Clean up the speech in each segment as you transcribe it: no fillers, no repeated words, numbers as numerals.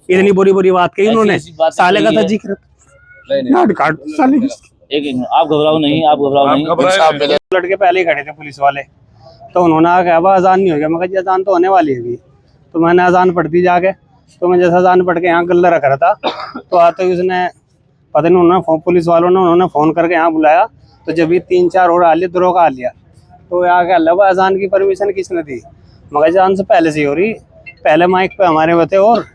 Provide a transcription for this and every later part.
इतनी बुरी बुरी बात कही उन्होंने, साले का था जिक्र साले एक आप घबराओ नहीं, आप घबराओ नहीं। लड़के पहले ही खड़े थे पुलिस वाले, तो उन्होंने कहा अब अजान नहीं हो गया। मैं कहा जी अजान तो होने वाली है अभी। तो मैंने अजान पढ़ दी जाके। तो मैं जैसा अजान पढ़ के यहाँ गल्ला रख रहा था, तो आते ही उसने पता नहीं उन्होंने पुलिस वालों ने उन्होंने फ़ोन करके यहाँ बुलाया। तो जब भी 3-4 और आ लिया दरोगा आ लिया, तो यहाँ के अल्लाह अजान की परमिशन किसने दी? मगर अजान से पहले से ही हो रही, पहले माइक पे हमारे वो थे और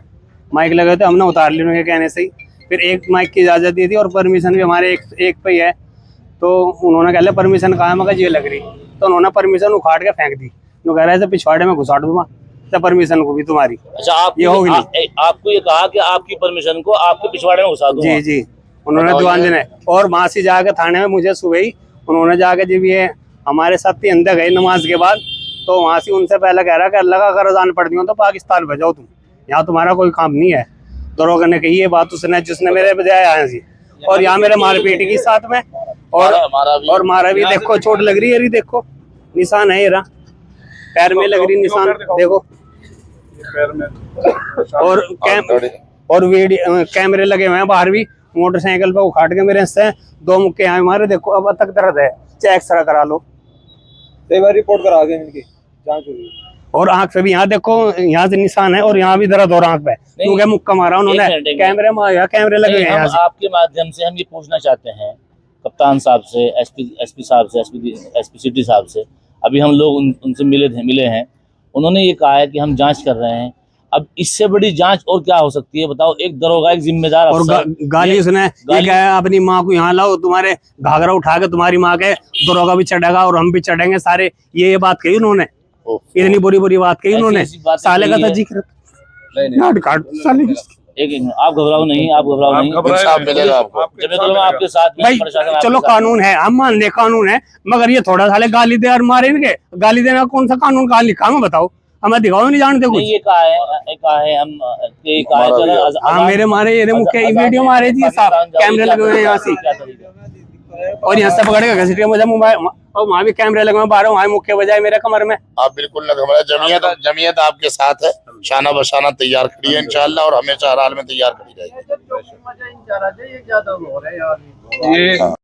माइक लगे थे, हमने उतार लिया उनके कहने से ही। फिर एक माइक की इजाज़त दी थी और परमिशन भी हमारे एक पे ही है। तो उन्होंने कह लिया परमिशन कहाँ है? मगर ये लग रही, तो उन्होंने परमिशन उखाड़ के फेंक दी। तो कह रहे थे पिछवाड़े में घुसा दूंगा तो परमिशन को भी तुम्हारी। अच्छा, आप ये होगी नहीं? आपको ये कहा कि आपकी परमिशन को आपके पिछवाड़े में घुसा दूंगा? जी जी, उन्होंने दीवान देने। और वहाँ से जाके थाने में मुझे सुबह ही उन्होंने जाके जब ये हमारे साथ ही अंदर गए नमाज के बाद, तो वहाँ से उनसे पहले कह रहा कि अल्लाह का अगर अजान पढ़ दियो तो पाकिस्तान भेजाओ तुम, यहाँ तुम्हारा कोई काम नहीं है। दरोगा ने कही ये बात उसने, जिसने मेरे बजाय आया जी। और यहाँ मेरे मारपीट की साथ में और मारा भी। देखो चोट लग रही है, ये देखो निशान है, ये रहा पैर में लग रही निशान, देखो पैर में। और वीडियो कैमरे लगे हुए हैं बाहर भी। मोटरसाइकिल पे उखाड़ के मेरे से 2 मुक्के आए मारे। देखो अब तक दर्द है, चेक एक्सरा करा लो, एक बार रिपोर्ट करा के इनकी जांच हुई। और आंख पे भी यहाँ देखो, यहाँ से निशान है और यहाँ भी दर्द हो रहा आंख पे, क्योंकि मुक्का मारा उन्होंने। कैमरे में आया, कैमरे लगे हैं। आपके माध्यम से हम ये पूछना चाहते हैं कप्तान साहब से, एसपी साहब से, एसपी सिटी साहब से। अभी हम लोग उनसे मिले हैं। उन्होंने ये कहा है कि हम जांच कर रहे हैं। अब इससे बड़ी जांच और क्या हो सकती है बताओ? एक दरोगा, एक जिम्मेदार और गाली उसने ये कहा है अपनी माँ को यहाँ लाओ, तुम्हारे घाघरा उठा के तुम्हारी माँ के दरोगा भी चढ़ेगा और हम भी चढ़ेंगे सारे। ये बात कही उन्होंने, इतनी बुरी बुरी बात कही उन्होंने, साले का था जिक्र साले। एक आप घबराओ नहीं, आप घबराओ नहीं, आपके साथ में भाई। चलो कानून है, हम मान ले कानून है, मगर ये थोड़ा साले गाली दे और मारे इनके। गाली देना कौन सा कानून कहाँ लिखा है बताओ? हमें दिखाओ, नहीं जानते कुछ। ये कहा है हम हाँ मेरे मारे ये मुख्य वीडियो मारे जी साहब, कैमरे लगे हुए हैं यहाँ से, और यहाँ से पकड़ के घसीट के मुझे मोबाइल। और वहाँ भी कैमरे लगे हुए बाहर, वहाँ मुख्य बजाय मेरे कमर में। आप बिल्कुल न घबराएं, जमीयत आपके साथ है, शाना बशाना तैयार खड़ी है इंशाल्लाह, और हमेशा हर हाल में तैयार खड़ी रहेगी।